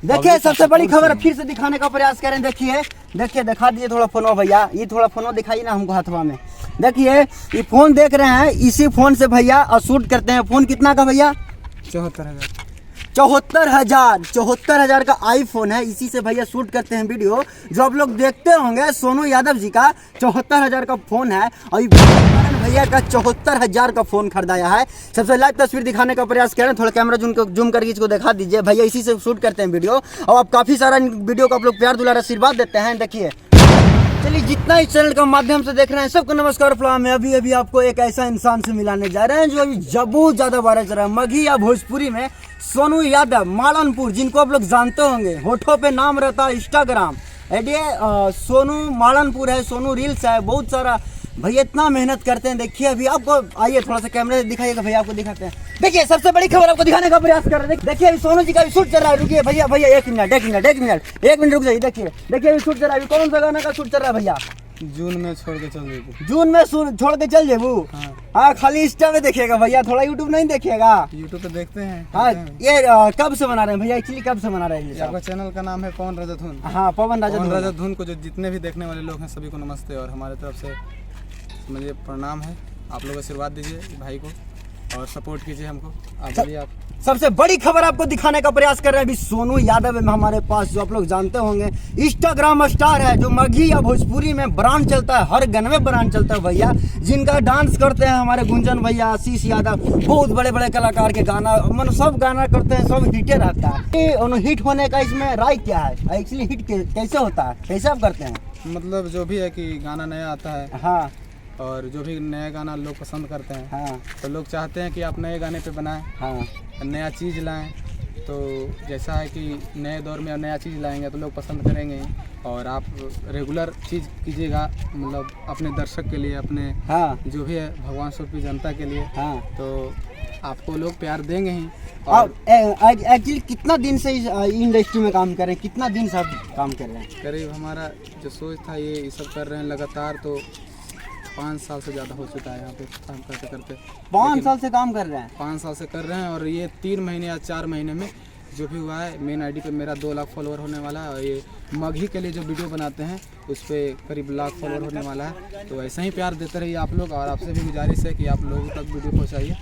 देखिए सबसे बड़ी खबर फिर से दिखाने का प्रयास करें। देखिए देखिए दिखा दीजिए थोड़ा फोन भैया, ये थोड़ा फोन दिखाइए ना हमको हाथवा में। देखिए ये फोन देख रहे हैं, इसी फोन से भैया शूट करते हैं। फोन कितना का भैया? 74,000 का आईफोन है। इसी से भैया शूट करते हैं वीडियो, जो आप लोग देखते होंगे। सोनू यादव जी का 74,000 का फोन है और भैया का 74,000 का फोन खरीदाया है। सबसे लाइव तस्वीर दिखाने का प्रयास करें। थोड़ा कैमरा जूम करके इसको दिखा दीजिए। भैया इसी से शूट करते हैं वीडियो और आप काफ़ी सारा वीडियो को आप लोग प्यार दुलार आशीर्वाद देते हैं। देखिए चलिए, जितना इस चैनल का माध्यम से देख रहे हैं सबको नमस्कार प्रणाम। अभी अभी आपको एक ऐसा इंसान से मिलाने जा रहे हैं जो अभी बहुत ज़्यादा वायरल चल रहा है मगही या भोजपुरी में। सोनू यादव मालनपुर, जिनको आप लोग जानते होंगे, होठों पे नाम रहता है इंस्टाग्राम आईडी सोनू मालनपुर है, सोनू रील्स है, बहुत सारा। भैया इतना मेहनत करते हैं। देखिए अभी आपको आइए थोड़ा सा कैमरे से दिखाइएगा, भैया आपको दिखाते हैं। देखिए सबसे बड़ी खबर आपको दिखाने का प्रयास कर रहे हैं। देखिए अभी सोनू जी का भी शूट चल रहा है। रुकिए भैया, भैया एक मिनट रुक जाइए। देखिए अभी शूट चल रहा है। कौन सा गाना का शूट चल रहा है भैया? जून में छोड़ के चल जेबू। जून में छोड़ के चल जेबू। हाँ, खाली इंस्टा में देखिएगा भैया, थोड़ा यूट्यूब नहीं देखिएगा। यूट्यूब पे देखते हैं। हाँ, ये कब से बना रहे हैं भैया? एक्चुअली कब से बना रहे हैं? आपका चैनल का नाम है पवन राजा धुन। हाँ, पवन राजा धुन को जो जितने भी देखने वाले लोग हैं सभी को नमस्ते और हमारे तरफ से मुझे प्रणाम है। आप लोग आशीर्वाद दीजिए भाई को और सपोर्ट कीजिए हमको। आप सबसे बड़ी खबर आपको दिखाने का प्रयास कर रहे हैं। अभी सोनू यादव है हमारे पास, जो आप लोग जानते होंगे इंस्टाग्राम स्टार है, जो मगही या भोजपुरी में ब्रांड चलता है, हर गाने में ब्रांड चलता है भैया। जिनका डांस करते हैं हमारे गुंजन भैया, आशीष यादव, बहुत बड़े बड़े कलाकार के गाना, मतलब सब गाना करते हैं, सब हिटे रहता है। हिट होने का इसमें राय क्या है? एक्चुअली हिट कैसे होता है, कैसे आप करते हैं? मतलब जो भी है कि गाना नया आता है, हाँ, और जो भी नया गाना लोग पसंद करते हैं, हाँ, तो लोग चाहते हैं कि आप नए गाने पे बनाएं, हाँ, नया चीज़ लाएं। तो जैसा है कि नए दौर में नया चीज़ लाएंगे तो लोग पसंद करेंगे। और आप रेगुलर चीज़ कीजिएगा, मतलब अपने दर्शक के लिए, अपने हाँ, जो भी है भगवान स्वरूपी जनता के लिए। हाँ, तो आपको लोग प्यार देंगे ही। और एक्चुअली कितना दिन से इस इंडस्ट्री में काम कर रहे हैं? कितना दिन से आप काम कर रहे हैं? करीब हमारा जो सोच था ये सब कर रहे हैं लगातार, तो 5 साल से ज़्यादा हो चुका है यहाँ पे काम करते करते। 5 साल से काम कर रहे हैं? 5 साल से कर रहे हैं और ये 3 महीने या 4 महीने में जो भी हुआ है, मेन आईडी पे मेरा 2 लाख फॉलोअर होने वाला है। और ये मगही के लिए जो वीडियो बनाते हैं उस पर करीब लाख फॉलोअर होने वाला है। तो ऐसा ही प्यार देते रहिए आप लोग, और आपसे भी गुजारिश है कि आप लोगों तक वीडियो पहुँचाइए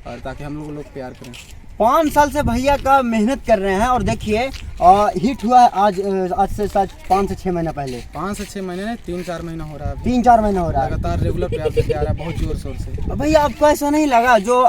और ताकि हम लोग प्यार करें। 5 साल से भैया का मेहनत कर रहे हैं और देखिए हिट हुआ है आज से शायद 5 से 6 महीना पहले। 5 से 6 महीने नहीं, 3-4 महीना हो रहा है। 3-4 महीना हो रहा है लगातार रेगुलर प्यार देते आ रहा है, बहुत जोर शोर से। भैया आपको ऐसा नहीं लगा जो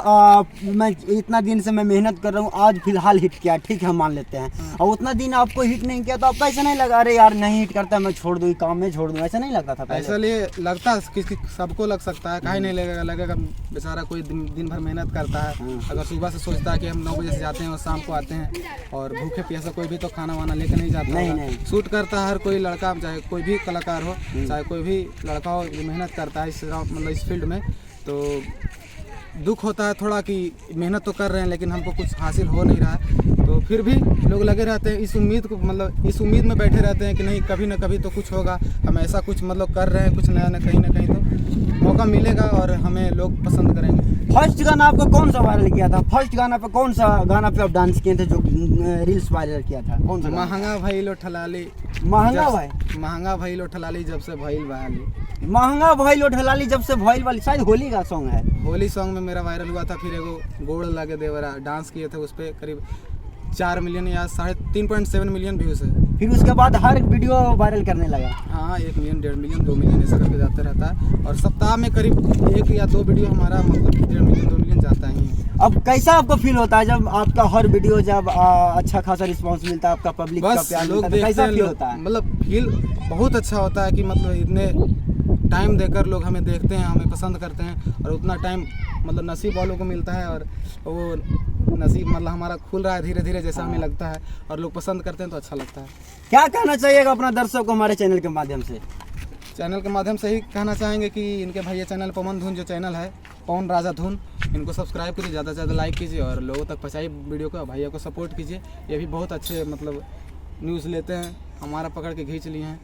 मैं इतना दिन से मैं मेहनत कर रहा हूँ, आज फिलहाल हिट किया, ठीक है हम मान लेते हैं, और उतना दिन आपको हिट नहीं किया तो आपको ऐसा नहीं लगा अरे यार नहीं हिट करता मैं छोड़ दूँ, काम में छोड़ दूँ? ऐसा नहीं लगता था पहले? ऐसा लिए लगता है, किसी सबको लग सकता है, काहे नहीं लगेगा। बेचारा कोई दिन भर मेहनत करता है। अगर सुबह से सोचता है कि हम 9 बजे से जाते हैं और शाम को आते हैं, और भूखे प्यासा कोई भी तो खाना वाना लेकर नहीं जाता। नहीं। शूट करता है हर कोई लड़का, चाहे कोई भी कलाकार हो, चाहे कोई भी लड़का हो, मेहनत करता है इस फील्ड में। तो दुख होता है थोड़ा कि मेहनत तो कर रहे हैं लेकिन हमको कुछ हासिल हो नहीं रहा है। तो फिर भी लोग लगे रहते हैं इस उम्मीद में बैठे रहते हैं कि नहीं कभी ना कभी तो कुछ होगा, हम ऐसा कुछ कर रहे हैं कुछ नया ना कहीं तो मौका मिलेगा और हमें लोग पसंद करेंगे। फर्स्ट गाना आपका कौन सा वायरल किया था? फर्स्ट गाना पे कौन सा गाना पे आप डांस किए थे जो रील्स वायरल किया था? कौन सा? महंगा भइलो ठलाली। महंगा भइलो ठलाली जब से भइल वाली। महंगा भइलो ठलाली जब से भइल वाली, शायद होली का सॉन्ग है। होली सॉन्ग में मेरा वायरल हुआ था। फिर एगो गोड़ लगे देवरा डांस किए थे, उस पर करीब 4 मिलियन या 3.7 मिलियन व्यूज है। फिर उसके बाद हर वीडियो वायरल करने लगा। हाँ, 1 मिलियन, 1.5 मिलियन, 2 मिलियन ऐसा करके जाता रहता है। और सप्ताह में करीब 1 या 2 वीडियो हमारा 1.5 मिलियन 2 मिलियन जाता ही है। अब कैसा आपको फील होता है जब आपका हर वीडियो जब अच्छा खासा रिस्पांस मिलता है, आपका पब्लिक का प्यार लोग मिलता है, कैसा फील होता है? मतलब फील बहुत अच्छा होता है कि इतने टाइम देकर लोग हमें देखते हैं, हमें पसंद करते हैं, और उतना टाइम नसीब वालों को मिलता है, और वो नसीब हमारा खुल रहा है धीरे धीरे जैसा हमें लगता है, और लोग पसंद करते हैं तो अच्छा लगता है। क्या कहना चाहिएगा अपना दर्शक को हमारे चैनल के माध्यम से? चैनल के माध्यम से ही कहना चाहेंगे कि इनके भैया चैनल पवन धुन जो चैनल है, पवन राजा धुन, इनको सब्सक्राइब कीजिए, ज़्यादा से ज़्यादा लाइक कीजिए और लोगों तक पहुँचाइए वीडियो को। भैया को सपोर्ट कीजिए, ये भी बहुत अच्छे न्यूज़ लेते हैं, हमारा पकड़ के खींच लिए हैं।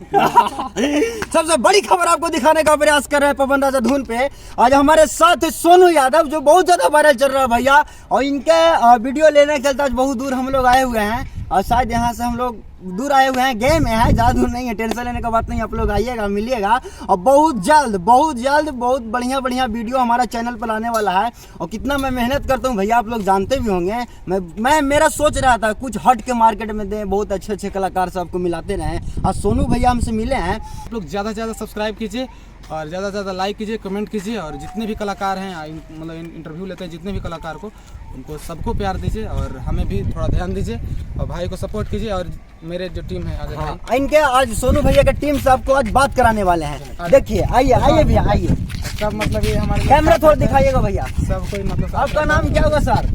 सबसे बड़ी खबर आपको दिखाने का प्रयास कर रहे हैं पवन राजा धुन पे। आज हमारे साथ सोनू यादव, जो बहुत ज्यादा वायरल चल रहा है भैया, और इनके वीडियो लेने के चलते आज बहुत दूर हम लोग आए हुए हैं। और शायद यहाँ से हम लोग दूर आए हुए हैं, गेम में है, ज़्यादा दूर नहीं है, टेंशन लेने का बात नहीं। आप लोग आइएगा, मिलिएगा और बहुत जल्द बहुत बढ़िया वीडियो हमारा चैनल पर आने वाला है। और कितना मैं मेहनत करता हूँ भैया, आप लोग जानते भी होंगे। मैं मेरा सोच रहा था कुछ हट के मार्केट में दें, बहुत अच्छे कलाकार सबको मिलाते रहें। और सोनू भैया हमसे मिले हैं। आप लोग ज़्यादा से ज़्यादा सब्सक्राइब कीजिए और ज़्यादा से ज़्यादा लाइक कीजिए, कमेंट कीजिए। और जितने भी कलाकार हैं मतलब इंटरव्यू लेते हैं जितने भी कलाकार को, उनको सबको प्यार दीजिए और हमें भी थोड़ा ध्यान दीजिए और भाई को सपोर्ट कीजिए। और मेरे जो टीम है आगे भाई, इनके आज सोनू भैया का टीम से आपको आज बात कराने वाले हैं। देखिए, आइए भैया, आइए। सब मतलब ये हमारे कैमरा थोड़ा दिखाइएगा भैया। सब कोई मतलब आपका नाम क्या होगा सर?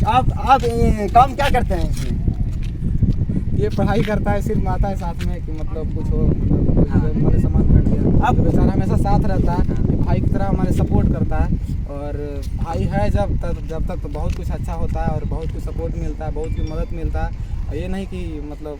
आप काम क्या करते हैं इसमें? ये पढ़ाई करता है, सिर्फ आता है साथ में कि मतलब कुछ हो, मतलब हमारे सामान कट गया। अब बेचारा हमेशा साथ रहता है, भाई की तरह हमारे सपोर्ट करता है। और भाई है जब तक तो बहुत कुछ अच्छा होता है और बहुत कुछ सपोर्ट मिलता है, बहुत कुछ मदद मिलता है। और ये नहीं कि मतलब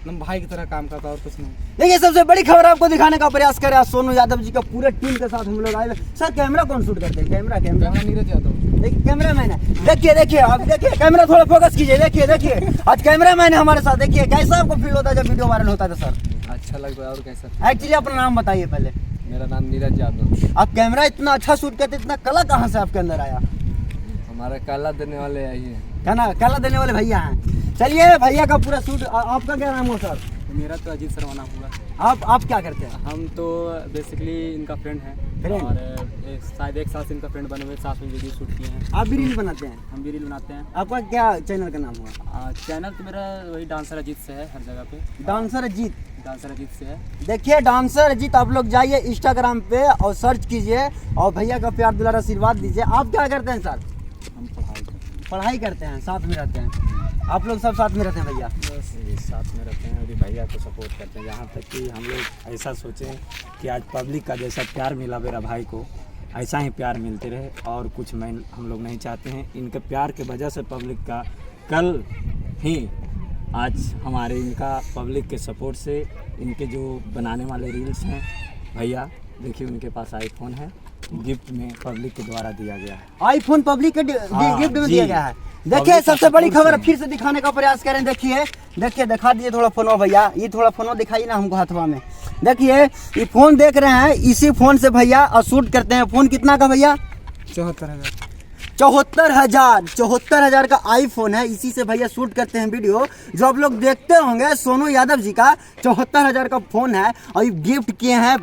हम भाई की तरह काम करता है और कुछ नहीं। देखिए, सबसे बड़ी खबर आपको दिखाने का प्रयास करें आज सोनू यादव जी का पूरे टीम के साथ हम लोग आए। सर कैमरा कौन शूट करते हैं? कैमरा नीरज यादव। देखिए कैमरा मैन है। देखिए आप देखिए, कैमरा थोड़ा फोकस कीजिए। देखिए आज कैमरा मैन है हमारे साथ। देखिए कैसा आपको फील होता है जब वीडियो वायरल होता है? तो सर अच्छा लगता है। और कैसा? एक्चुअली अपना नाम बताइए पहले। मेरा नाम नीरज यादव। आप कैमरा इतना अच्छा शूट करते, इतना कला कहाँ से आपके अंदर आया? हमारा कला देने वाले आई है है ना, कला देने वाले भैया हैं। चलिए भैया का पूरा शूट। आपका क्या नाम हो सर? मेरा तो अजीत सरवाना हुआ। आप क्या करते हैं? हम तो बेसिकली इनका फ्रेंड हैं फ्रेंड? और शायद एक साल से इनका फ्रेंड बने हुए, साथ में वीडियो शूट किए हैं। आप भी रील बनाते हैं? हम भी रील बनाते हैं। आपका क्या चैनल का नाम हुआ? चैनल तो मेरा वही डांसर अजीत से है, हर जगह पे डांसर अजीत। डांसर अजीत से है। देखिए डांसर अजीत, आप लोग जाइए इंस्टाग्राम पे और सर्च कीजिए और भैया का प्यार दुलार आशीर्वाद दीजिए। आप क्या करते हैं सर? हम पढ़ाई करते हैं, साथ में रहते हैं। आप लोग सब साथ में रहते हैं भैया? बस साथ में रहते हैं, अभी भैया को सपोर्ट करते हैं। यहाँ तक कि हम लोग ऐसा सोचें कि आज पब्लिक का जैसा प्यार मिला मेरा भाई को, ऐसा ही प्यार मिलते रहे। और कुछ हम लोग नहीं चाहते हैं। इनके प्यार के वजह से पब्लिक का कल ही आज हमारे इनका पब्लिक के सपोर्ट से इनके जो बनाने वाले रील्स हैं, भैया देखिए उनके पास आईफोन है, गिफ्ट में पब्लिक के द्वारा दिया गया है। आईफोन पब्लिक के गिफ्ट में दिया गया है। देखिए सबसे बड़ी खबर फिर से दिखाने का प्रयास करें। देखिए दिखा दीजिए थोड़ा फोनो भैया, ये थोड़ा फोनो दिखाइए ना हमको हाथवा में। देखिए ये फोन देख रहे हैं, इसी फोन से भैया और शूट करते हैं। फोन कितना का भैया? 74,000 का आईफोन है। इसी से भैया शूट करते हैं वीडियो, जो आप लोग देखते होंगे। सोनू यादव जी का 74,000 का फोन है और ये गिफ्ट किए हैं।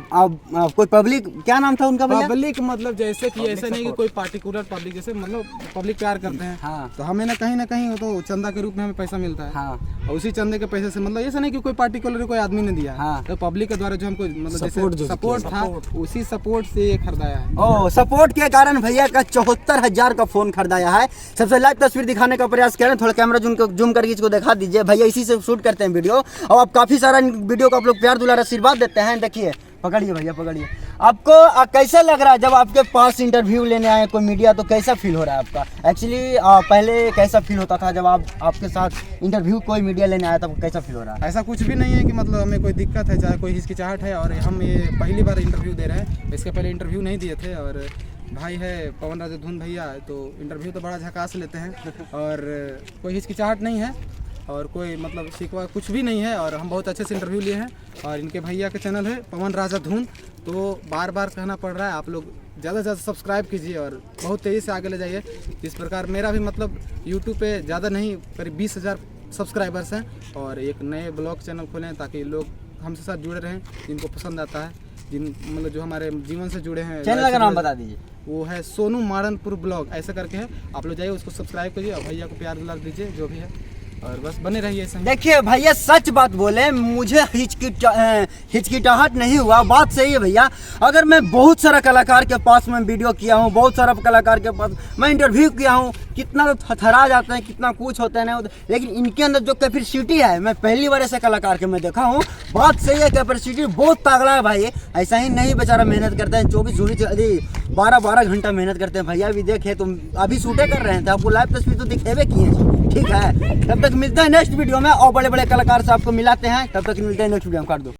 कोई पब्लिक, क्या नाम था उनका भैया? पब्लिक मतलब जैसे कि ऐसे नहीं कि कोई पार्टिकुलर पब्लिक, जैसे मतलब पब्लिक प्यार करते हैं। हाँ। तो हमें ना कहीं तो चंदा के रूप में हमें पैसा मिलता है। हाँ। और उसी चंदे के पैसे से मतलब ऐसा नहीं कि कोई पार्टिकुलर कोई आदमी ने दिया। हाँ। तो पब्लिक के द्वारा जो हमको मतलब सपोर्ट था, उसी सपोर्ट से ये खरीदाया है। ओ, सपोर्ट के कारण भैया का 74,000 का फोन खरीदाया है। सबसे लाइव तस्वीर दिखाने का प्रयास करें। थोड़ा कैमरा जूम करके इसको दिखा दीजिए। भैया इसी से शूट करते हैं वीडियो और आप काफी सारा वीडियो को आप लोग प्यार दुलार आशीर्वाद देते हैं। देखिए पकड़िए भैया, पकड़िए। आपको कैसा लग रहा है जब आपके पास इंटरव्यू लेने आए कोई मीडिया, तो कैसा फील हो रहा है आपका? एक्चुअली पहले कैसा फील होता था जब आपके साथ इंटरव्यू कोई मीडिया लेने आया, तब कैसा फील हो रहा है? ऐसा कुछ भी नहीं है कि मतलब हमें कोई दिक्कत है, चाहे कोई हिचकिचाहट है। और हम ये पहली बार इंटरव्यू दे रहे हैं, इसके पहले इंटरव्यू नहीं दिए थे। और भाई है पवन राजा धुन भैया, तो इंटरव्यू तो बड़ा झकास लेते हैं और कोई हिचकिचाहट नहीं है और कोई मतलब शिकवा कुछ भी नहीं है। और हम बहुत अच्छे से इंटरव्यू लिए हैं। और इनके भैया का चैनल है पवन राजा धुन, तो बार बार कहना पड़ रहा है, आप लोग ज़्यादा से ज़्यादा सब्सक्राइब कीजिए और बहुत तेज़ी से आगे ले जाइए। इस प्रकार मेरा भी मतलब यूट्यूब पे ज़्यादा नहीं, करीब 20,000 सब्सक्राइबर्स हैं। और एक नए ब्लॉग चैनल खोलें ताकि लोग हमसे साथ जुड़े रहें, जिनको पसंद आता है, जिन मतलब जो हमारे जीवन से जुड़े हैं। चैनल का नाम बता दीजिए। वो है सोनू मारनपुर ब्लॉग, ऐसा करके है। आप लोग जाइए, उसको सब्सक्राइब कीजिए और भैया को प्यार दुलार दीजिए जो भी है, और बस बने रहिए ऐसे ही। देखिए भैया सच बात बोले, मुझे हिचकिचाहट नहीं हुआ। बात सही है भैया। अगर मैं बहुत सारा कलाकार के पास मैं वीडियो किया हूँ, बहुत सारा कलाकार के पास मैं इंटरव्यू किया हूँ, कितना तो थरथरा जाते हैं, कितना कुछ होता है ना। लेकिन इनके अंदर जो कैपेसिटी है, मैं पहली बार ऐसे कलाकार के मैं देखा हूँ। बात सही है, कैपेसिटी बहुत तगड़ा है भाई। ऐसा ही नहीं बेचारा मेहनत करते हैं, 12 घंटा मेहनत करते हैं। भैया भी देखे, तुम अभी शूटे कर रहे थे, आपको लाइव तस्वीर तो दिखेबे किए। ठीक है, तब तक मिलते हैं नेक्स्ट वीडियो में और बड़े बड़े कलाकार से आपको मिलाते हैं। तब तक मिलते हैं नेक्स्ट वीडियो में। काट दो।